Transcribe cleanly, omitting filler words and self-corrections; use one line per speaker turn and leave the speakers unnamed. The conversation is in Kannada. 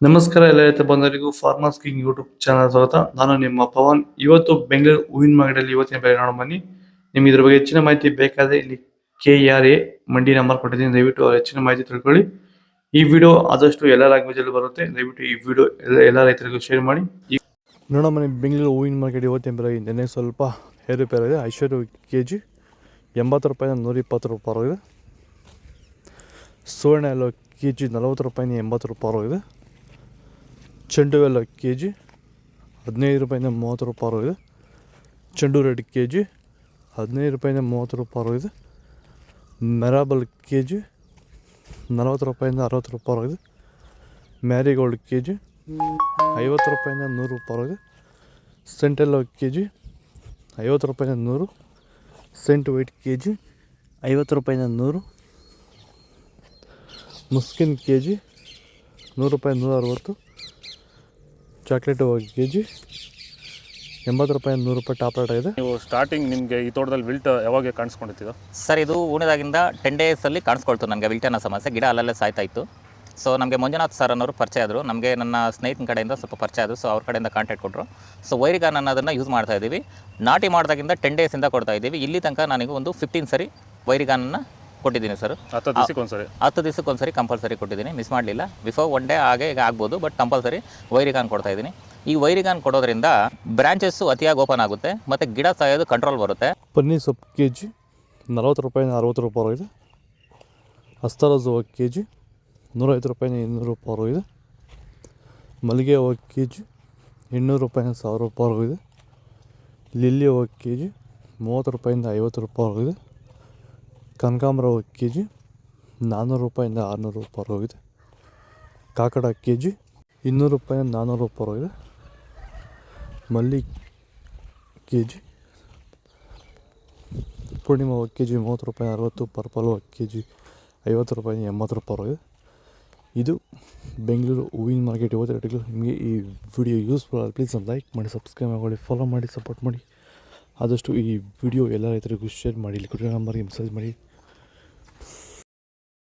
ನಮಸ್ಕಾರ ಎಲ್ಲ ರೈತ ಬಂಧುಗಳಿಗೂ ಫಾರ್ಮರ್ಸ್ ಕಿಂಗ್ ಯೂಟ್ಯೂಬ್ ಚಾನಲ್ ಸ್ವಾಗತ. ನಾನು ನಿಮ್ಮ ಪವನ್. ಇವತ್ತು ಬೆಂಗಳೂರು ಹೂವಿನ ಮಾರ್ಕೆಟಲ್ಲಿ ಇವತ್ತಿನ ಬೆಲೆ ನೋಡೋಣ ಬನ್ನಿ. ನಿಮ್ಗೆ ಇದ್ರ ಬಗ್ಗೆ ಹೆಚ್ಚಿನ ಮಾಹಿತಿ ಬೇಕಾದ್ರೆ ಇಲ್ಲಿ KRA ಮಂಡಿ ನಂಬರ್ ಕೊಟ್ಟಿದ್ದೀನಿ, ದಯವಿಟ್ಟು ಹೆಚ್ಚಿನ ಮಾಹಿತಿ ತಿಳ್ಕೊಳ್ಳಿ. ಈ ವಿಡಿಯೋ ಆದಷ್ಟು ಎಲ್ಲ ಲ್ಯಾಂಗ್ವೇಜ್ ಅಲ್ಲಿ ಬರುತ್ತೆ, ದಯವಿಟ್ಟು ಈ ವಿಡಿಯೋ ಎಲ್ಲ ರೈತರಿಗೂ ಶೇರ್ ಮಾಡಿ. ನೋಡೋಣ ಬನ್ನಿ, ಬೆಂಗಳೂರು ಹೂವಿನ ಮಾರ್ಕೆಟ್ ಇವತ್ತಿನ ಬೆಲೆ ನೆನ್ನೆ ಸ್ವಲ್ಪ ಏರುಪೇರಾಗಿದೆ. ಐಶ್ವರ್ಯ ಕೆಜಿ 80 ರೂಪಾಯಿಂದ 120 ರೂಪಾಯಿ ಇದೆ. ಸುವರ್ಣ ಎಲ್ಲ ಕೆಜಿ 40 ರೂಪಾಯಿಂದ 80 ರೂಪಾಯಿ ಇದೆ. ಚೆಂಡು ಎಲ್ಲ ಕೆ ಜಿ 15 ರೂಪಾಯಿಂದ 30 ರೂಪಾಯಿ ಇದೆ. ಚೆಂಡು ರೆಡ್ ಕೆ ಜಿ 15 ರೂಪಾಯಿಂದ 30 ರೂಪಾಯಿ ಇದೆ. ಮೆರಾಬಲ್ ಕೆ ಜಿ 40 ರೂಪಾಯಿಂದ 60 ರೂಪಾಯಿ ಇದೆ. ಮ್ಯಾರಿಗೋಲ್ಡ್ ಕೆ ಜಿ 50 ರೂಪಾಯಿಂದ 100 ರೂಪಾಯಿ ಇದೆ. ಸೆಂಟೆಲ್ಲ ಕೆ ಜಿ 50 ರೂಪಾಯಿಂದ 100. ಸೆಂಟ್ ವೈಟ್ ಕೆ ಜಿ 50 ರೂಪಾಯಿಂದ 100. ಮುಸ್ಕಿನ್ ಕೆ ಜಿ 100 ರೂಪಾಯಿ 160. ಚಾಕ್ಲೇಟ್ ಕೆ ಜಿ 80 ರೂಪಾಯಿ 100 ರೂಪಾಯಿ ಟಾಪ್ ರೇಟ್ ಇದೆ.
ನೀವು ಸ್ಟಾರ್ಟಿಂಗ್ ನಿಮಗೆ ಈ ತೋಟದಲ್ಲಿ ವಿಲ್ಟ್ ಯಾವಾಗ ಕಾಣಿಸ್ಕೊಂಡಿತ್ತು
ಸರ್? ಇದು ಉಣಿದಾಗಿಂದ 10 ಡೇಸಲ್ಲಿ ಕಾಣಿಸ್ಕೊಳ್ತು ನನಗೆ ವಿಲ್ಟ್ ಅನ್ನೋ ಸಮಸ್ಯೆ. ಗಿಡ ಅಲ್ಲಲ್ಲೇ ಸಾಯ್ತಾ ಇತ್ತು. ಸೊ ನಮಗೆ ಮಂಜುನಾಥ್ ಸರ್ ಅನ್ನೋರು ಪರಿಚಯ ಆದರು, ನಮಗೆ ನನ್ನ ಸ್ನೇಹಿತನ ಕಡೆಯಿಂದ ಸ್ವಲ್ಪ ಪರಿಚಯ ಆದರು. ಸೊ ಅವ್ರ ಕಡೆಯಿಂದ ಕಾಂಟ್ಯಾಕ್ಟ್ ಕೊಟ್ಟರು. ಸೊ ವೈರಿಗಾನ್ ಅನ್ನೋದನ್ನು ಯೂಸ್ ಮಾಡ್ತಾ ಇದ್ದೀವಿ. ನಾಟಿ ಮಾಡಿದಾಗಿಂದ 10 ಡೇಸಿಂದ ಕೊಡ್ತಾ ಇದ್ದೀವಿ. ಇಲ್ಲಿ ತನಕ ನನಗೆ ಒಂದು 15 ಸರಿ ವೈರಿಗಾನನ್ನು ಕೊಟ್ಟಿದ್ದೀನಿ ಸರ್.
10
ದಿವಸಕ್ಕೊಂದ್ಸರಿ ಕಂಪಲ್ಸರಿ ಕೊಟ್ಟಿದ್ದೀನಿ, ಮಿಸ್ ಮಾಡಲಿಲ್ಲ. ಬಿಫೋರ್ 1 ಡೇ ಹಾಗೆ ಈಗ ಆಗ್ಬೋದು, ಬಟ್ ಕಂಪಲ್ಸರಿ ವೈರಿಗಾನ್ ಕೊಡ್ತಾ ಇದ್ದೀನಿ. ಈ ವೈರಿಗಾನ್ ಕೊಡೋದ್ರಿಂದ ಬ್ರಾಂಚಸ್ಸು ಅತಿಯಾಗಿ ಓಪನ್ ಆಗುತ್ತೆ ಮತ್ತು ಗಿಡ ಸಾಯೋದು ಕಂಟ್ರೋಲ್ ಬರುತ್ತೆ.
ಪನ್ನೀರ್ ಸೊಪ್ಪು ಕೆ ಜಿ 40 ರೂಪಾಯಿಂದ 60 ರೂಪಾಯಿ ಇದೆ. ಹಸ್ತರಾಜ್ ಹೂವು ಕೆ ಜಿ 150 ರೂಪಾಯಿಂದ 200 ರೂಪಾಯಿ ಇದೆ. ಮಲ್ಲಿಗೆ ಹೂವು ಕೆ ಜಿ 800 ರೂಪಾಯಿಂದ 1000 ರೂಪಾಯಿ ಇದೆ. ಲಿಲ್ಲಿ ಹೂವು ಕೆ ಜಿ 30 ರೂಪಾಯಿಂದ 50 ರೂಪಾಯಿ ಇದೆ. ಕನಕಾಂಬರ ಹೂವು ಕೆ ಜಿ 400 ರೂಪಾಯಿಂದ 600 ರೂಪಾಯಿ ಇದೆ. ಕಾಕಡ ಕೆ ಜಿ 200 ರೂಪಾಯಿಂದ 400 ರೂಪಾಯಿ ಇದೆ. ಮಲ್ಲಿ ಕೆ ಜಿ, ಪೂರ್ಣಿಮಾ ಹೂವು ಕೆ ಜಿ 30 ರೂಪಾಯಿ 60. ಪರ್ಪಲ್ ಹೂವು ಕೆ ಜಿ 50 ರೂಪಾಯಿಂದ 80 ರೂಪಾಯಿ ಇದೆ. ಇದು ಬೆಂಗಳೂರು ಹೂವಿನ ಮಾರ್ಕೆಟ್ ಇವತ್ತು ರೇಟ್ಗಳು. ನಿಮಗೆ ಈ ವಿಡಿಯೋ ಯೂಸ್ಫುಲ್ ಆಗಿ ಪ್ಲೀಸ್ ಲೈಕ್ ಮಾಡಿ, ಸಬ್ಸ್ಕ್ರೈಬ್ ಮಾಡಿ, ಫಾಲೋ ಮಾಡಿ, ಸಪೋರ್ಟ್ ಮಾಡಿ. ಆದಷ್ಟು ಈ ವಿಡಿಯೋ ಎಲ್ಲ ರೈತರಿಗೂ ಶೇರ್ ಮಾಡಿ. ಇಲ್ಲಿ ಕೊಟ್ಟಿರೋ ನಂಬರ್ಗೆ ಮೆಸೇಜ್ ಮಾಡಿ.